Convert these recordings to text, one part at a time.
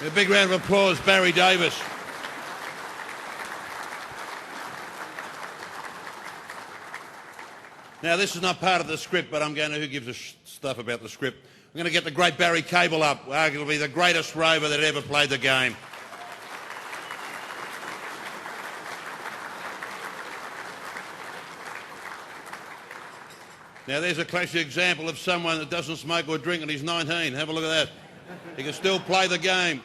A big round of applause, Barry Davis. Now, this is not part of the script, but I'm going to, who gives a stuff about the script? I'm going to get the great Barry Cable up, arguably the greatest rover that ever played the game. Now, there's a classic example of someone that doesn't smoke or drink and he's 19. Have a look at that. He can still play the game.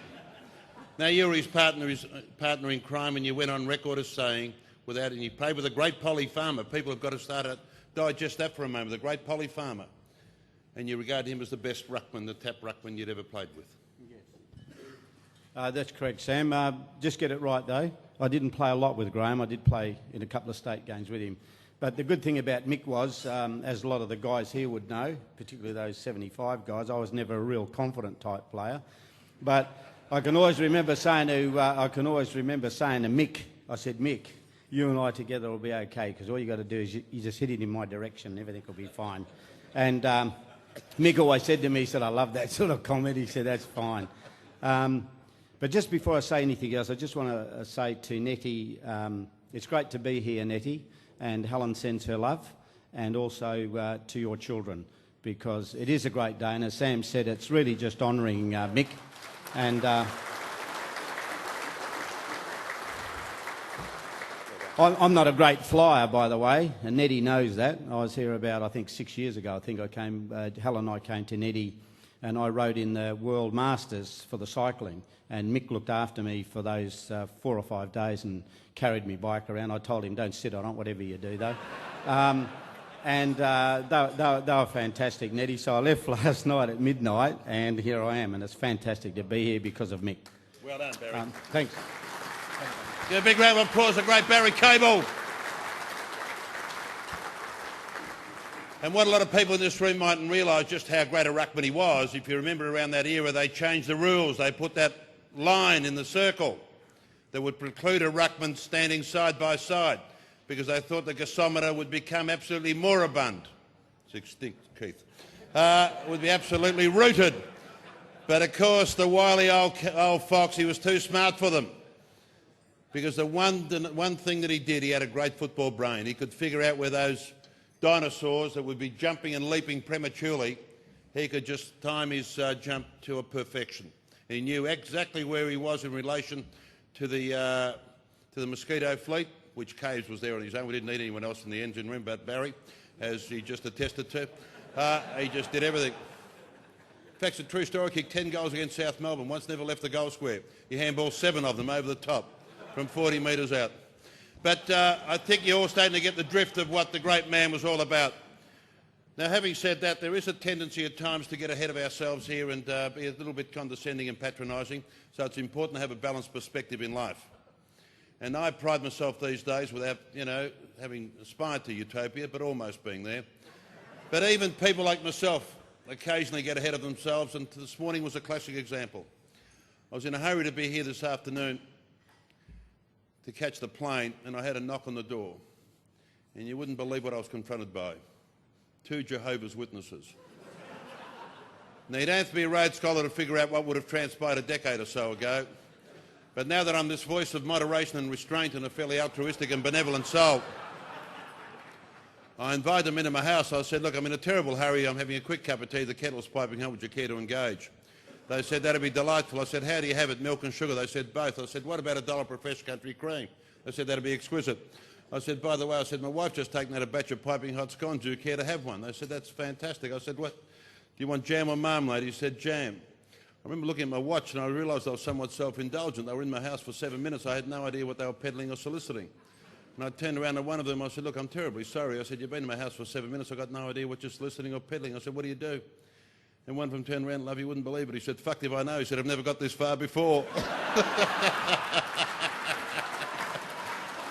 Now, you're his partner in crime, and you went on record as saying, and you played with a great Polly Farmer. People have got to start to digest that for a moment, the great Polly Farmer. And you regard him as the best ruckman, the tap ruckman you'd ever played with. Yes. That's correct, Sam. Just get it right, though. I didn't play a lot with Graham. I did play in a couple of state games with him. But the good thing about Mick was, as a lot of the guys here would know, particularly those 75 guys, I was never a real confident type player. But I can always remember saying to Mick, I said, Mick, you and I together will be okay, because all you got to do is you just hit it in my direction and everything will be fine. And Mick always said to me, he said, I love that sort of comment. He said, that's fine. But just before I say anything else, I just want to say to Nettie, it's great to be here, Nettie, and Helen sends her love, and also to your children, because it is a great day, and as Sam said, it's really just honouring Mick. And I'm not a great flyer, by the way, and Nettie knows that. I was here about, I think, 6 years ago. I think Helen and I came to Nettie, and I rode in the World Masters for the cycling, and Mick looked after me for those 4 or 5 days and carried me bike around. I told him, don't sit on it, whatever you do, though. And they were fantastic, Nettie. So I left last night at midnight, and here I am, and it's fantastic to be here because of Mick. Well done, Barry. Thanks. Give a big round of applause to great Barry Cable. And what a lot of people in this room mightn't realise just how great a ruckman he was. If you remember around that era, they changed the rules. They put that line in the circle that would preclude a ruckman standing side by side, because they thought the gasometer would become absolutely moribund. It's extinct, Keith. Would be absolutely rooted. But of course, the wily old fox, he was too smart for them. Because the one thing that he did, he had a great football brain. He could figure out where those dinosaurs that would be jumping and leaping prematurely, he could just time his jump to a perfection. He knew exactly where he was in relation to the mosquito fleet, which Caves was there on his own. We didn't need anyone else in the engine room but Barry, as he just attested to. He just did everything. In fact, it's a true story. He kicked 10 goals against South Melbourne, once never left the goal square. He handballed 7 of them over the top from 40 metres out. But I think you're all starting to get the drift of what the great man was all about. Now, having said that, there is a tendency at times to get ahead of ourselves here and be a little bit condescending and patronising, so it's important to have a balanced perspective in life. And I pride myself these days, without, having aspired to utopia, but almost being there. But even people like myself occasionally get ahead of themselves, and this morning was a classic example. I was in a hurry to be here this afternoon to catch the plane, and I had a knock on the door. And you wouldn't believe what I was confronted by. 2 Jehovah's Witnesses. Now, you don't have to be a Rhodes Scholar to figure out what would have transpired a decade or so ago. But now that I'm this voice of moderation and restraint and a fairly altruistic and benevolent soul, I invited them into my house. I said, look, I'm in a terrible hurry. I'm having a quick cup of tea. The kettle's piping hot. Would you care to engage? They said, that'd be delightful. I said, how do you have it, milk and sugar? They said, both. I said, what about $1 for fresh country cream? They said, that'd be exquisite. I said, by the way, my wife just taken out a batch of piping hot scones. Do you care to have one? They said, that's fantastic. I said, what? Do you want jam or marmalade? He said, jam. I remember looking at my watch and I realised I was somewhat self-indulgent. They were in my house for 7 minutes. I had no idea what they were peddling or soliciting. And I turned around to one of them. I said, look, I'm terribly sorry. I said, you've been in my house for 7 minutes. I've got no idea what you're soliciting or peddling. I said, what do you do? And one of them turned around, love, you wouldn't believe it. He said, fuck if I know. He said, I've never got this far before.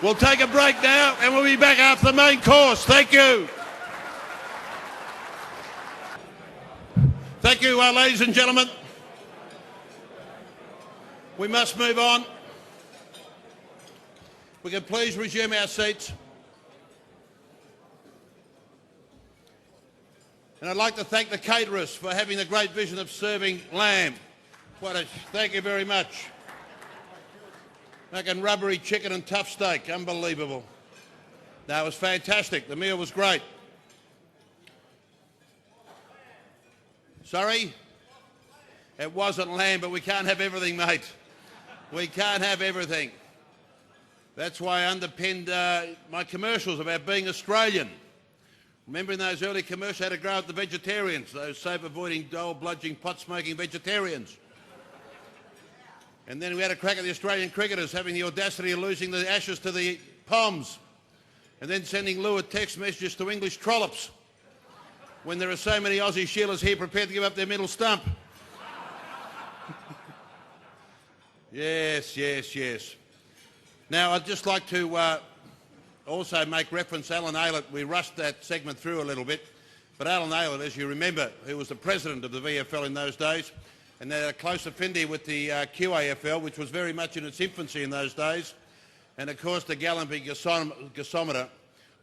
We'll take a break now and we'll be back after the main course. Thank you. Thank you, ladies and gentlemen. We must move on. We can please resume our seats. And I'd like to thank the caterers for having the great vision of serving lamb. Thank you very much. Making rubbery chicken and tough steak. Unbelievable. No, it was fantastic. The meal was great. Sorry? It wasn't lamb, but we can't have everything, mate. We can't have everything. That's why I underpinned my commercials about being Australian. Remember in those early commercials, I had to grow up the vegetarians, those soap-avoiding, dole-bludging, pot-smoking vegetarians. And then we had a crack at the Australian cricketers having the audacity of losing the Ashes to the Poms and then sending lurid text messages to English trollops when there are so many Aussie shielders here prepared to give up their middle stump. Yes, yes, yes. Now, I'd just like to also make reference to Alan Aylett. We rushed that segment through a little bit, but Alan Aylett, as you remember, who was the president of the VFL in those days, and they had a close affinity with the QAFL, which was very much in its infancy in those days. And of course, the Galloping gasometer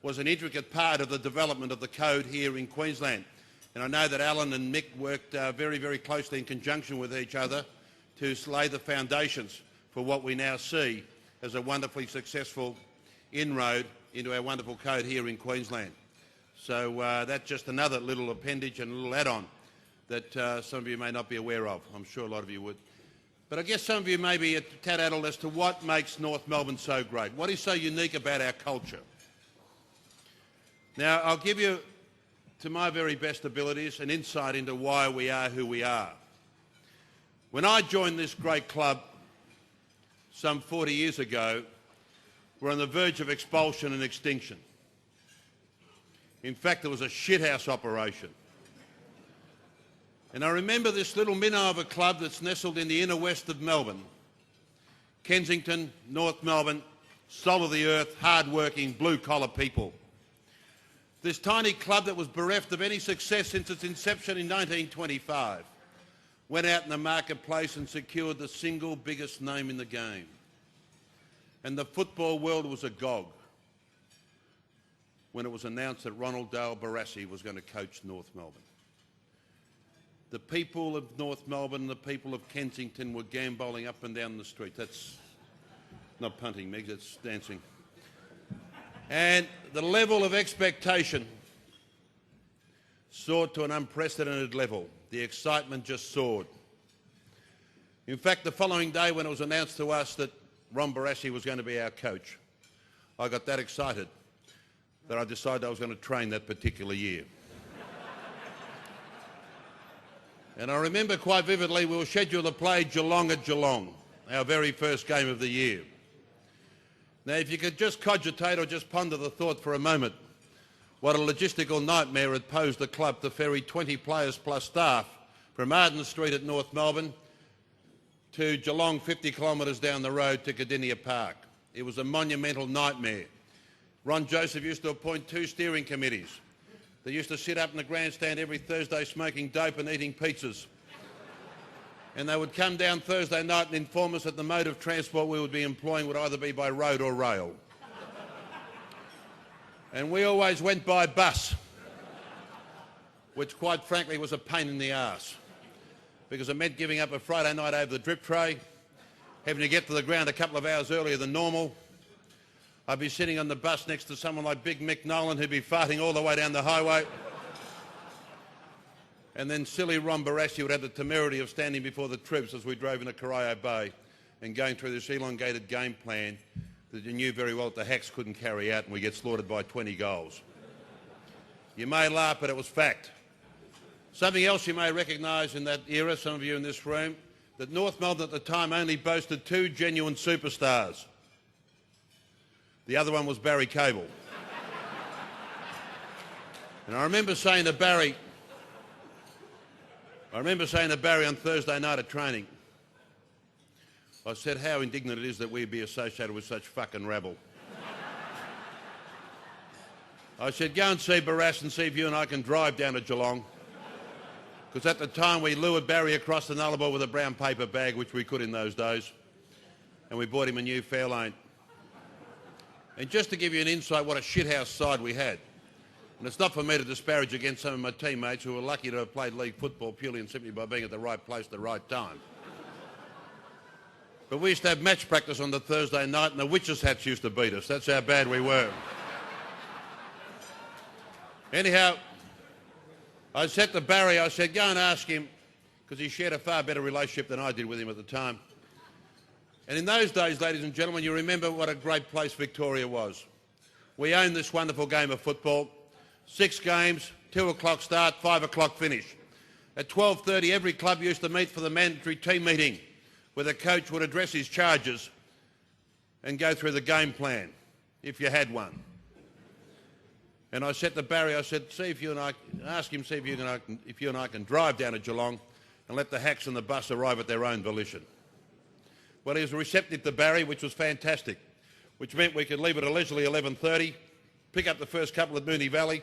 was an intricate part of the development of the code here in Queensland. And I know that Alan and Mick worked very, very closely in conjunction with each other to lay the foundations for what we now see as a wonderfully successful inroad into our wonderful code here in Queensland. So that's just another little appendage and a little add-on that some of you may not be aware of. I'm sure a lot of you would. But I guess some of you may be a tad addled as to what makes North Melbourne so great. What is so unique about our culture? Now, I'll give you, to my very best abilities, an insight into why we are who we are. When I joined this great club some 40 years ago, we're on the verge of expulsion and extinction. In fact, it was a shithouse operation. And I remember this little minnow of a club that's nestled in the inner west of Melbourne, Kensington, North Melbourne, salt of the earth, hard-working, blue-collar people. This tiny club that was bereft of any success since its inception in 1925 went out in the marketplace and secured the single biggest name in the game. And the football world was agog when it was announced that Ronald Dale Barassi was going to coach North Melbourne. The people of North Melbourne and the people of Kensington were gambolling up and down the street. That's not punting, Meg, that's dancing. And the level of expectation soared to an unprecedented level. The excitement just soared. In fact, the following day when it was announced to us that Ron Barassi was going to be our coach, I got that excited that I decided I was going to train that particular year. And I remember quite vividly we were scheduled to play Geelong at Geelong, our very first game of the year. Now, if you could just cogitate or just ponder the thought for a moment, what a logistical nightmare it posed the club to ferry 20 players plus staff from Arden Street at North Melbourne to Geelong 50 kilometres down the road to Cardinia Park. It was a monumental nightmare. Ron Joseph used to appoint 2 steering committees. They used to sit up in the grandstand every Thursday smoking dope and eating pizzas. And they would come down Thursday night and inform us that the mode of transport we would be employing would either be by road or rail. And we always went by bus, which quite frankly was a pain in the arse, because it meant giving up a Friday night over the drip tray, having to get to the ground a couple of hours earlier than normal. I'd be sitting on the bus next to someone like Big Mick Nolan who'd be farting all the way down the highway. And then silly Ron Barassi would have the temerity of standing before the troops as we drove into Corio Bay and going through this elongated game plan that you knew very well that the Hacks couldn't carry out, and we get slaughtered by 20 goals. You may laugh, but it was fact. Something else you may recognise in that era, some of you in this room, that North Melbourne at the time only boasted 2 genuine superstars. The other one was Barry Cable. And I remember saying to Barry on Thursday night at training, I said how indignant it is that we be associated with such fucking rabble. I said, go and see Barras and see if you and I can drive down to Geelong. Because at the time we lured Barry across the Nullarbor with a brown paper bag, which we could in those days, and we bought him a new Fairlane. And just to give you an insight what a shithouse side we had, and it's not for me to disparage against some of my teammates who were lucky to have played league football purely and simply by being at the right place at the right time. But we used to have match practice on the Thursday night and the witches' hats used to beat us. That's how bad we were. Anyhow, I said to Barry, I said, go and ask him, because he shared a far better relationship than I did with him at the time. And in those days, ladies and gentlemen, you remember what a great place Victoria was. We owned this wonderful game of football. 6 games, 2 o'clock start, 5 o'clock finish. At 12:30, every club used to meet for the mandatory team meeting, where the coach would address his charges and go through the game plan, if you had one. And I said to Barry, I said, see if you and I, ask him, see if you and I can drive down to Geelong and let the hacks and the bus arrive at their own volition. Well, he was receptive to Barry, which was fantastic, which meant we could leave at a leisurely 11:30, pick up the first couple at Moonee Valley,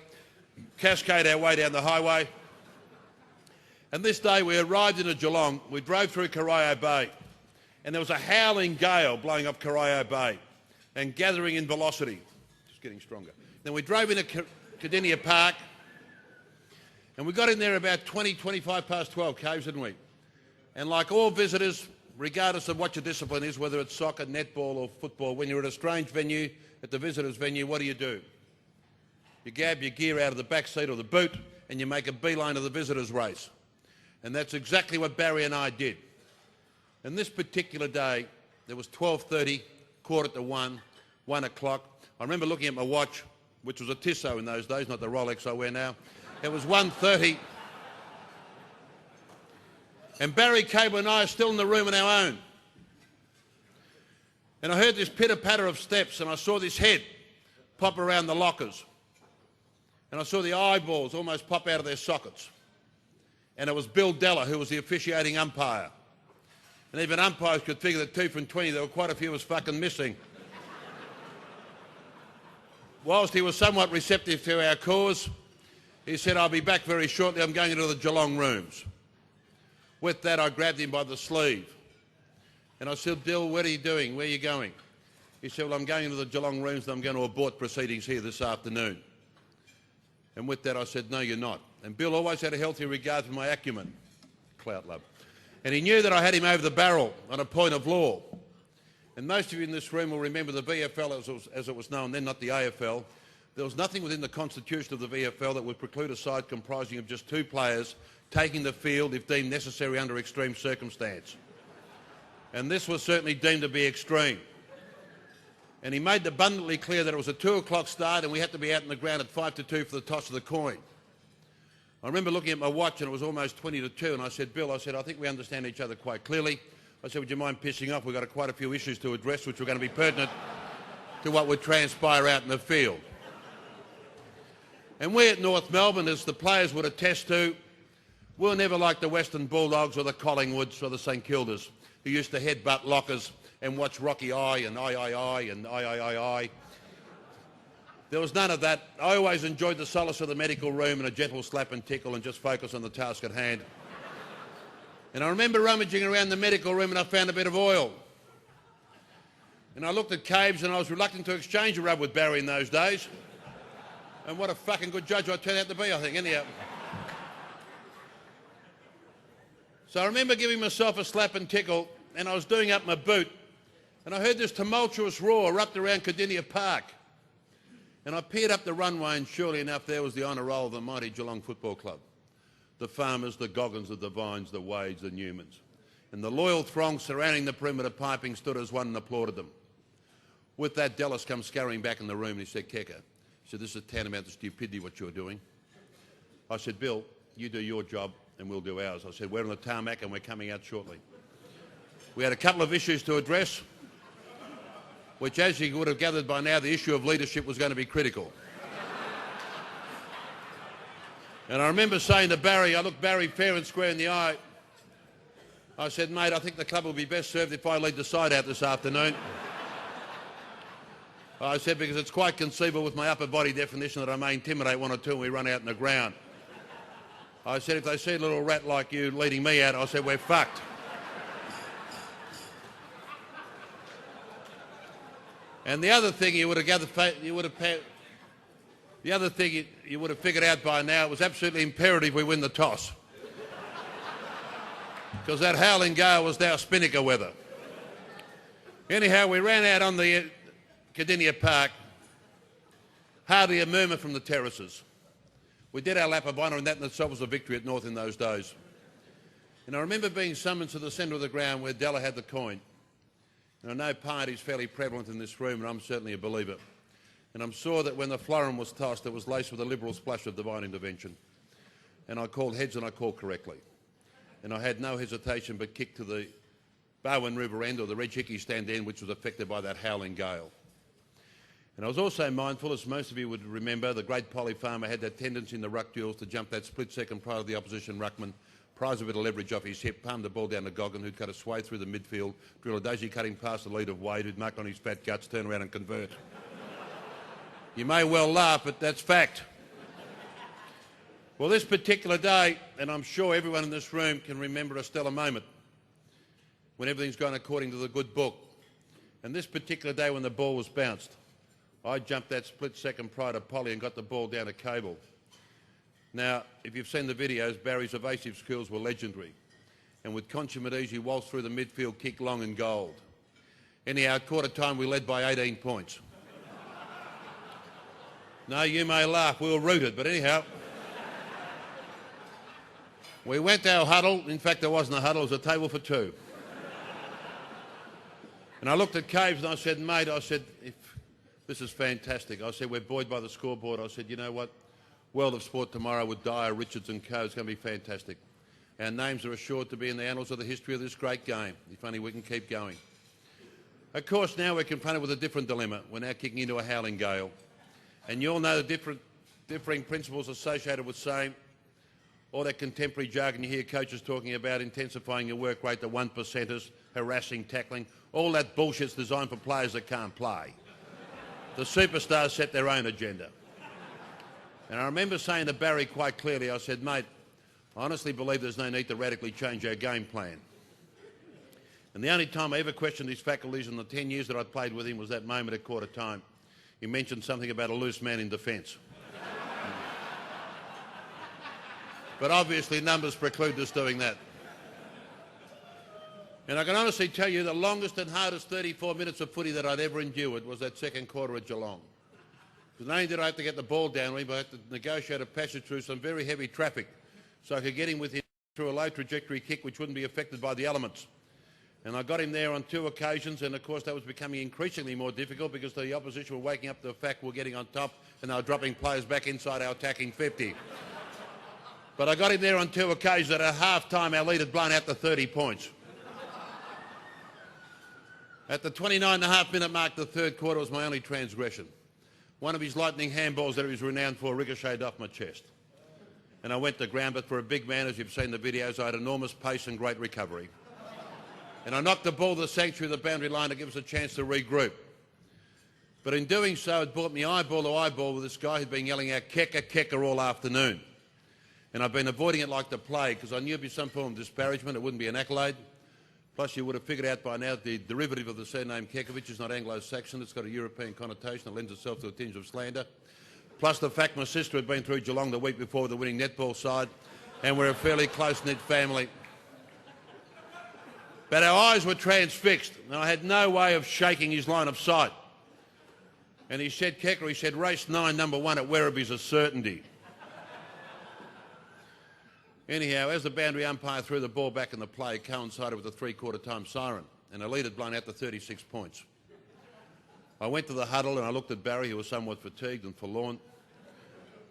cascade our way down the highway. And this day we arrived into Geelong, we drove through Corio Bay, and there was a howling gale blowing up Corio Bay and gathering in velocity, just getting stronger. Then we drove into Cardinia Park, and we got in there about 25 past 12, Caves, didn't we? And like all visitors, regardless of what your discipline is, whether it's soccer, netball or football, when you're at a strange venue, at the visitors' venue, what do? You grab your gear out of the back seat or the boot and you make a beeline of the visitors' race. And that's exactly what Barry and I did. And this particular day, there was 12:30, 1:45, 1 o'clock. I remember looking at my watch, which was a Tissot in those days, not the Rolex I wear now. It was 1:30. And Barry, Cable and I are still in the room on our own. And I heard this pitter-patter of steps and I saw this head pop around the lockers. And I saw the eyeballs almost pop out of their sockets. And it was Bill Della, who was the officiating umpire. And even umpires could figure that 2 from 20, there were quite a few of us fucking missing. Whilst he was somewhat receptive to our cause, he said, I'll be back very shortly, I'm going into the Geelong rooms. With that, I grabbed him by the sleeve. And I said, Bill, what are you doing? Where are you going? He said, well, I'm going into the Geelong rooms and I'm going to abort proceedings here this afternoon. And with that, I said, no, you're not. And Bill always had a healthy regard for my acumen, clout love. And he knew that I had him over the barrel on a point of law. And most of you in this room will remember the VFL as it was known then, not the AFL. There was nothing within the constitution of the VFL that would preclude a side comprising of just 2 players taking the field if deemed necessary under extreme circumstance. And this was certainly deemed to be extreme. And he made abundantly clear that it was a 2 o'clock start and we had to be out in the ground at 5 to 2 for the toss of the coin. I remember looking at my watch and it was almost 20 to 2 and I said, Bill, I said, I think we understand each other quite clearly. I said, would you mind pissing off? We've got quite a few issues to address which are going to be pertinent to what would transpire out in the field. And we at North Melbourne, as the players would attest to, we were never like the Western Bulldogs or the Collingwoods or the St Kildas, who used to headbutt lockers and watch Rocky I and I and I. There was none of that. I always enjoyed the solace of the medical room and a gentle slap and tickle and just focus on the task at hand. And I remember rummaging around the medical room and I found a bit of oil. And I looked at Caves and I was reluctant to exchange a rub with Barry in those days. And what a fucking good judge I turned out to be, I think, anyhow. So I remember giving myself a slap and tickle and I was doing up my boot and I heard this tumultuous roar erupt around Cardinia Park. And I peered up the runway and surely enough there was the honour roll of the mighty Geelong Football Club. The Farmers, the Goggins, the Devines, the Wades, the Newmans. And the loyal throng surrounding the perimeter piping stood as one and applauded them. With that, Dallas come scurrying back in the room and he said, Kecker, he said, this is tantamount to stupidity what you're doing. I said, Bill, you do your job and we'll do ours. I said, we're on the tarmac and we're coming out shortly. We had a couple of issues to address, which, as you would have gathered by now, the issue of leadership was going to be critical. And I remember saying to Barry, I looked Barry fair and square in the eye. I said, mate, I think the club will be best served if I lead the side out this afternoon. I said, because it's quite conceivable with my upper body definition that I may intimidate 1 or 2 and we run out in the ground. I said, if they see a little rat like you leading me out, I said, we're fucked. And the other thing you would have gathered, you would have figured out by now, it was absolutely imperative we win the toss. Because that howling gale was now spinnaker weather. Anyhow, we ran out on the Cardinia Park, hardly a murmur from the terraces. We did our lap of honour, and that in itself was a victory at North in those days. And I remember being summoned to the centre of the ground where Della had the coin. And I know piety is fairly prevalent in this room, and I'm certainly a believer. And I'm sure that when the florin was tossed, it was laced with a liberal splash of divine intervention. And I called heads, and I called correctly. And I had no hesitation but kick to the Barwon River end, or the Reg Hickey stand end, which was affected by that howling gale. And I was also mindful, as most of you would remember, the great Polly Farmer had that tendency in the ruck duels to jump that split second prior to the opposition ruckman, prize a bit of leverage off his hip, palm the ball down to Goggin, who'd cut a sway through the midfield, drill a daisy cutting past the lead of Wade, who'd mark on his fat guts, turn around and convert. You may well laugh, but that's fact. Well, this particular day, and I'm sure everyone in this room can remember a stellar moment when everything's gone according to the good book. And this particular day when the ball was bounced, I jumped that split second prior to Polly and got the ball down to Cable. Now, if you've seen the videos, Barry's evasive skills were legendary. And with consummate ease, he waltzed through the midfield, kick long and gold. Anyhow, at quarter time, we led by 18 points. No, you may laugh, we were rooted, but anyhow. We went to our huddle. In fact, there wasn't a huddle, it was a table for two. And I looked at Caves and I said, mate, I said, this is fantastic. I said, we're buoyed by the scoreboard. I said, you know what? World of Sport tomorrow with Dyer, Richards and Co. It's going to be fantastic. Our names are assured to be in the annals of the history of this great game, if only we can keep going. Of course, now we're confronted with a different dilemma. We're now kicking into a howling gale. And you all know the differing principles associated with saying all that contemporary jargon you hear coaches talking about, intensifying your work rate, the 1%ers, harassing, tackling, all that bullshit's designed for players that can't play. The superstars set their own agenda. And I remember saying to Barry quite clearly, I said, mate, I honestly believe there's no need to radically change our game plan. And the only time I ever questioned his faculties in the 10 years that I played with him was that moment at quarter time. He mentioned something about a loose man in defence. But obviously numbers preclude us doing that. And I can honestly tell you the longest and hardest 34 minutes of footy that I'd ever endured was that second quarter at Geelong. Because not only did I have to get the ball down with him, but I had to negotiate a passage through some very heavy traffic so I could get him with him through a low trajectory kick which wouldn't be affected by the elements. And I got him there on 2 occasions, and of course that was becoming increasingly more difficult because the opposition were waking up to the fact we're getting on top and they were dropping players back inside our attacking 50. But I got him there on 2 occasions. At half-time, our lead had blown out to 30 points. At the 29.5-minute mark, the third quarter was my only transgression. One of his lightning handballs that he was renowned for ricocheted off my chest. And I went to ground, but for a big man, as you've seen the videos, I had enormous pace and great recovery. And I knocked the ball to the sanctuary of the boundary line to give us a chance to regroup. But in doing so, it brought me eyeball to eyeball with this guy who'd been yelling out "Kecker, Kecker" all afternoon. And I've been avoiding it like the plague because I knew it'd be some form of disparagement, it wouldn't be an accolade. Plus, you would have figured out by now the derivative of the surname Kekovich is not Anglo-Saxon, it's got a European connotation that lends itself to a tinge of slander. Plus the fact my sister had been through Geelong the week before with the winning netball side, and we're a fairly close-knit family. But our eyes were transfixed, and I had no way of shaking his line of sight. And he said, Kecker, he said, race 9, number 1 at Werribee's a certainty. Anyhow, as the boundary umpire threw the ball back in the play, it coincided with the three-quarter time siren, and the lead had blown out to 36 points. I went to the huddle and I looked at Barry, who was somewhat fatigued and forlorn,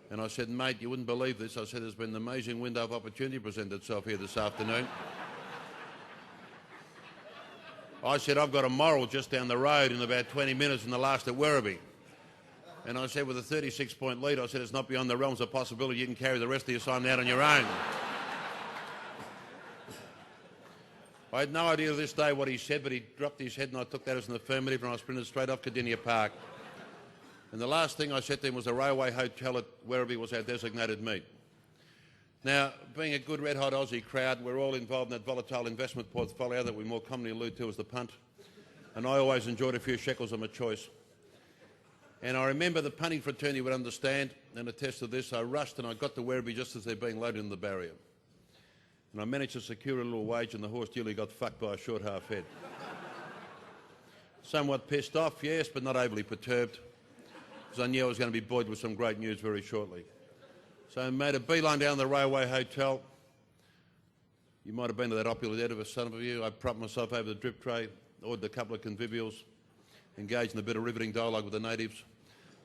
and I said, mate, you wouldn't believe this. I said, there's been an amazing window of opportunity present itself here this afternoon. I said, I've got a moral just down the road in about 20 minutes in the last at Werribee. And I said, with a 36-point lead, I said, it's not beyond the realms of possibility you can carry the rest of the assignment out on your own. I had no idea to this day what he said, but he dropped his head and I took that as an affirmative and I sprinted straight off Cardinia Park. And the last thing I said to him was the railway hotel at Werribee was our designated meet. Now, being a good red-hot Aussie crowd, we're all involved in that volatile investment portfolio that we more commonly allude to as the punt. And I always enjoyed a few shekels of my choice. And I remember the punting fraternity would understand and attest to this. I rushed and I got to Werribee just as they're being loaded in the barrier. And I managed to secure a little wage and the horse duly got fucked by a short half head. Somewhat pissed off, yes, but not overly perturbed, because I knew I was going to be buoyed with some great news very shortly. So I made a beeline down the Railway Hotel. You might have been to that opulent edifice, some of you. I propped myself over the drip tray, ordered a couple of convivials, engaged in a bit of riveting dialogue with the natives.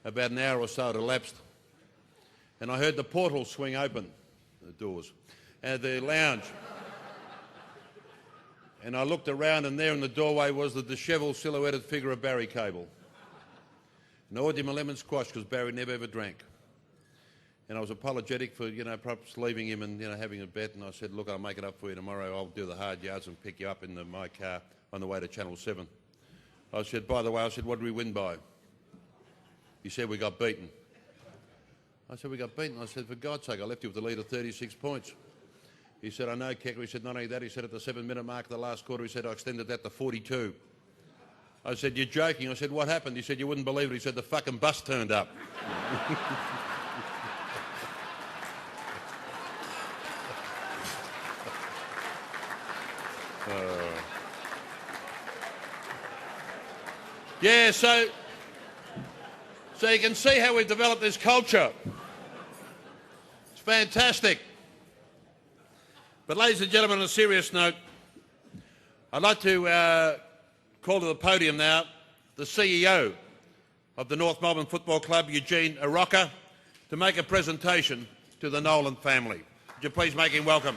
About an hour or so had elapsed, and I heard the portal swing open, the doors, and the lounge. And I looked around, and there in the doorway was the dishevelled, silhouetted figure of Barry Cable. And I ordered him a lemon squash because Barry never ever drank. And I was apologetic for, perhaps leaving him and, having a bet. And I said, look, I'll make it up for you tomorrow. I'll do the hard yards and pick you up in my car on the way to Channel 7. I said, by the way, what did we win by? He said, we got beaten. I said, we got beaten? I said, for God's sake, I left you with the lead of 36 points. He said, I know, Kecker. He said, not only that, he said, at the 7-minute mark of the last quarter, he said, I extended that to 42. I said, you're joking. I said, what happened? He said, you wouldn't believe it. He said, the fucking bus turned up. Yeah, so you can see how we've developed this culture. It's fantastic. But ladies and gentlemen, on a serious note, I'd like to call to the podium now the CEO of the North Melbourne Football Club, Eugene Arocka, to make a presentation to the Nolan family. Would you please make him welcome?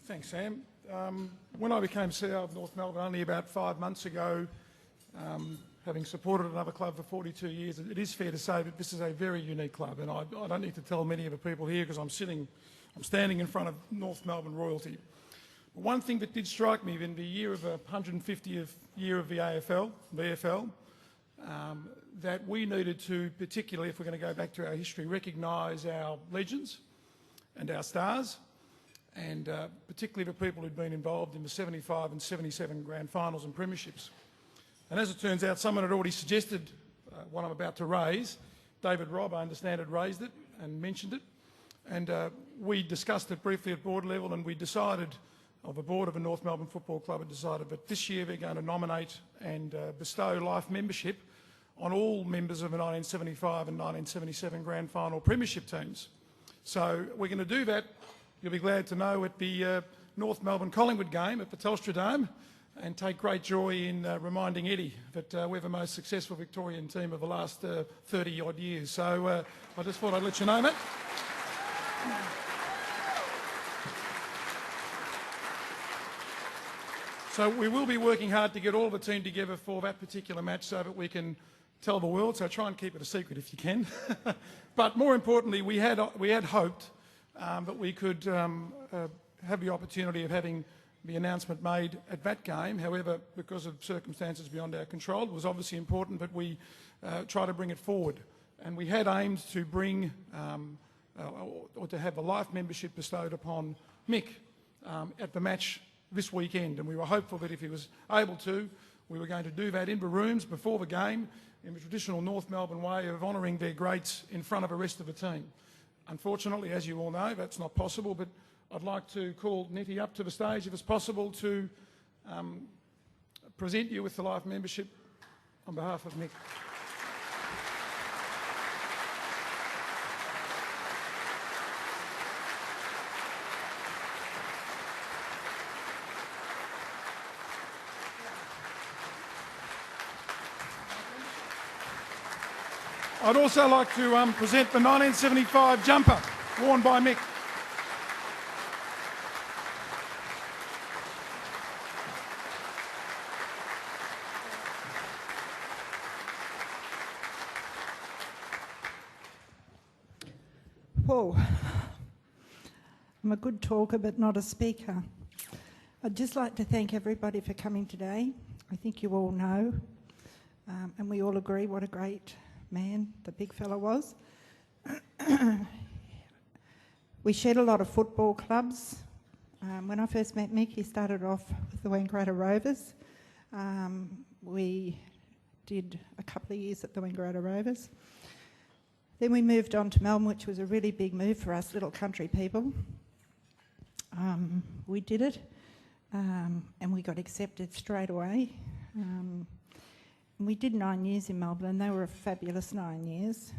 Thanks, Sam. When I became CEO of North Melbourne only about 5 months ago, having supported another club for 42 years, it is fair to say that this is a very unique club, and I don't need to tell many of the people here because I'm standing in front of North Melbourne royalty. But one thing that did strike me in the year of 150th year of the VFL, that we needed to, particularly if we're going to go back to our history, recognise our legends and our stars, and particularly the people who'd been involved in the 75 and 77 grand finals and premierships. And as it turns out, someone had already suggested what I'm about to raise. David Robb, I understand, had raised it and mentioned it. And we discussed it briefly at board level, and we decided, the board of the North Melbourne Football Club had decided that this year they're going to nominate and bestow life membership on all members of the 1975 and 1977 grand final premiership teams. So we're going to do that, you'll be glad to know, at the North Melbourne Collingwood game at the Telstra Dome, and take great joy in reminding Eddie that we're the most successful Victorian team of the last 30-odd years. So I just thought I'd let you know that. So we will be working hard to get all the team together for that particular match so that we can tell the world, so try and keep it a secret if you can. But more importantly, we had hoped that we could have the opportunity of having the announcement made at that game. However, because of circumstances beyond our control, it was obviously important that we try to bring it forward. And we had aimed to bring, or to have a life membership bestowed upon Mick at the match this weekend. And we were hopeful that if he was able to, we were going to do that in the rooms before the game in the traditional North Melbourne way of honouring their greats in front of the rest of the team. Unfortunately, as you all know, that's not possible, but I'd like to call Nettie up to the stage, if it's possible, to present you with the life membership on behalf of Mick. I'd also like to present the 1975 jumper worn by Mick. Whoa. I'm a good talker but not a speaker. I'd just like to thank everybody for coming today. I think you all know, and we all agree what a great man the big fella was. We shared a lot of football clubs. When I first met Mick, he started off with the Wangaratta Rovers. We did a couple of years at the Wangaratta Rovers. Then we moved on to Melbourne, which was a really big move for us little country people. We did it, and we got accepted straight away. And we did 9 years in Melbourne, and they were a fabulous 9 years.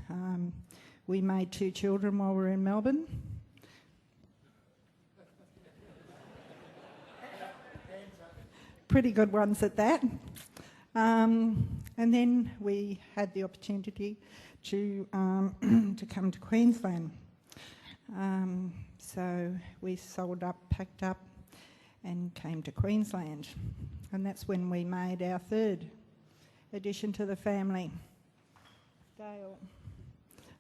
We made 2 children while we were in Melbourne. Pretty good ones at that. And then we had the opportunity to come to Queensland. So we sold up, packed up, and came to Queensland. And that's when we made our 3rd addition to the family. Dale.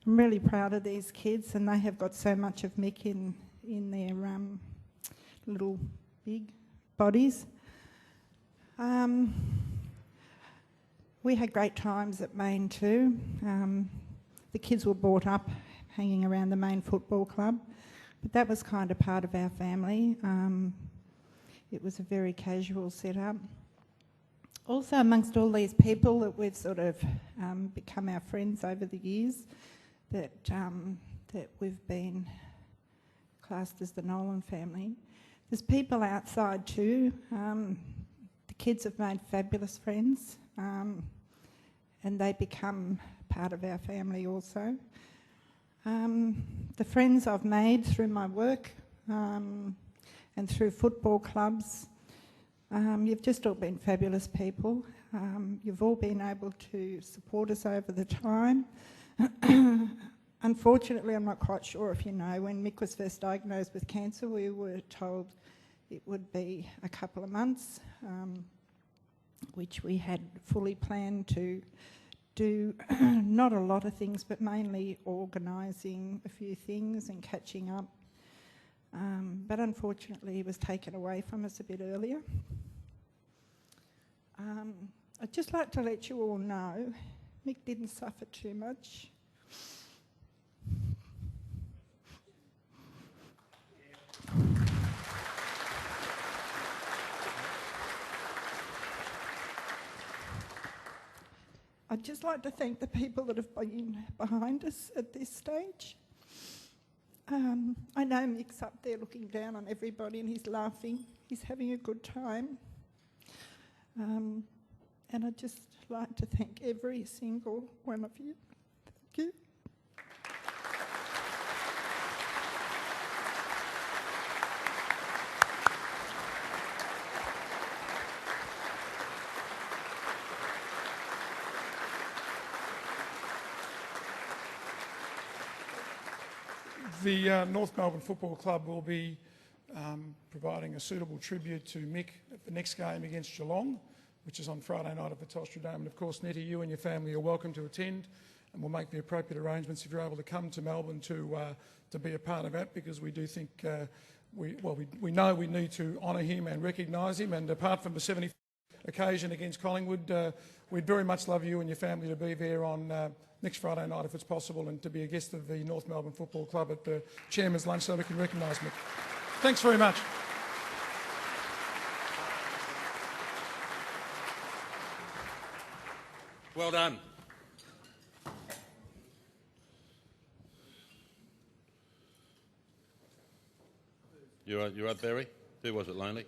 I'm really proud of these kids, and they have got so much of Mick in their little big bodies. We had great times at Maine too. The kids were brought up hanging around the Maine Football Club, but that was kind of part of our family. It was a very casual setup. Also, amongst all these people that we've sort of become our friends over the years, that we've been classed as the Nolan family. There's people outside too. The kids have made fabulous friends, and they become part of our family also. The friends I've made through my work and through football clubs, you've just all been fabulous people. You've all been able to support us over the time. Unfortunately, I'm not quite sure if you know, when Mick was first diagnosed with cancer, we were told it would be a couple of months, which we had fully planned to do not a lot of things, but mainly organising a few things and catching up. But unfortunately, he was taken away from us a bit earlier. I'd just like to let you all know, Mick didn't suffer too much. I'd just like to thank the people that have been behind us at this stage. I know Mick's up there looking down on everybody and he's laughing. He's having a good time. And I'd just like to thank every single one of you. Thank you. The North Melbourne Football Club will be providing a suitable tribute to Mick at the next game against Geelong, which is on Friday night at the Telstra Dome. And of course, Nettie, you and your family are welcome to attend, and we'll make the appropriate arrangements if you're able to come to Melbourne to be a part of that, because we do think we know we need to honour him and recognise him. And apart from the 70th occasion against Collingwood, we'd very much love you and your family to be there on next Friday night if it's possible, and to be a guest of the North Melbourne Football Club at the Chairman's Lunch so we can recognise Mick. Thanks very much. Well done. You're right, Barry? Who was it, Lonely?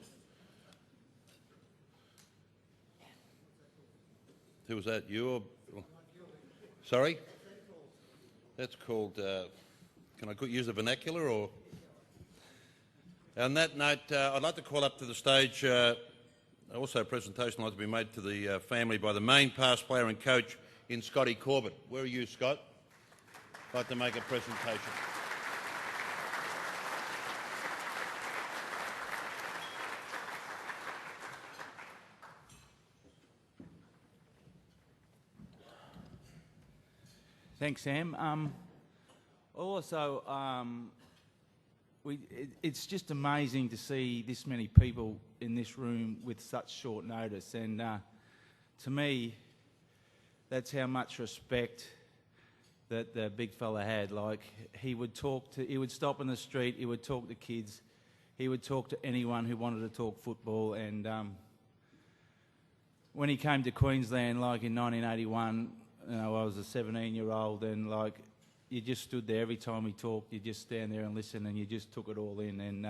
Who was that? You or... Sorry? That's called... can I use the vernacular or... On that note, I'd like to call up to the stage also a presentation I'd like to be made to the family by the main past player and coach in Scotty Corbett. Where are you, Scott? I'd like to make a presentation. Thanks, Sam. It's just amazing to see this many people in this room with such short notice, and to me, that's how much respect that the big fella had. Like, he would stop in the street, he would talk to kids, he would talk to anyone who wanted to talk football, and when he came to Queensland, like in 1981, I was a 17-year-old, and like you just stood there every time he talked. You just stand there and listen, and you just took it all in. And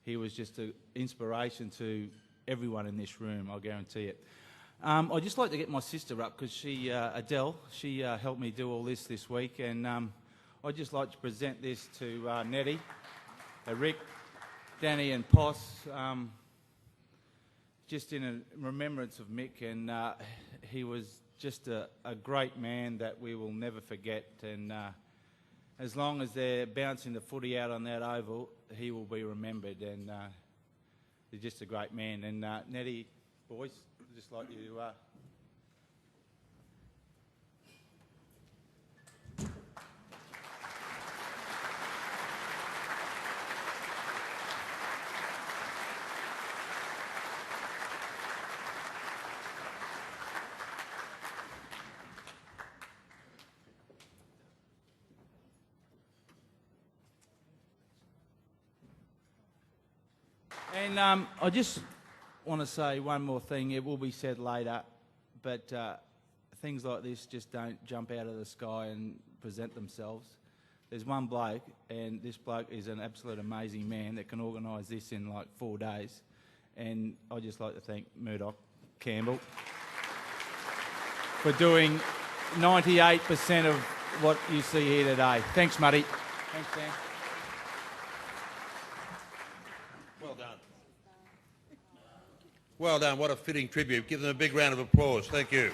he was just an inspiration to everyone in this room, I'll guarantee it. I'd just like to get my sister up because she, Adele, she helped me do all this week, and I'd just like to present this to Nettie, Rick, Danny and Poss, just in a remembrance of Mick, and he was just a great man that we will never forget, and as long as they're bouncing the footy out on that oval, he will be remembered, and he's just a great man. And Nettie, boys, I'd just like you to... And I just want to say one more thing. It will be said later, but things like this just don't jump out of the sky and present themselves. There's one bloke, and this bloke is an absolute amazing man that can organise this in like 4 days. And I'd just like to thank Murdoch Campbell for doing 98% of what you see here today. Thanks, Muddy. Thanks, Dan. Well done. Well done. What a fitting tribute. Give them a big round of applause. Thank you.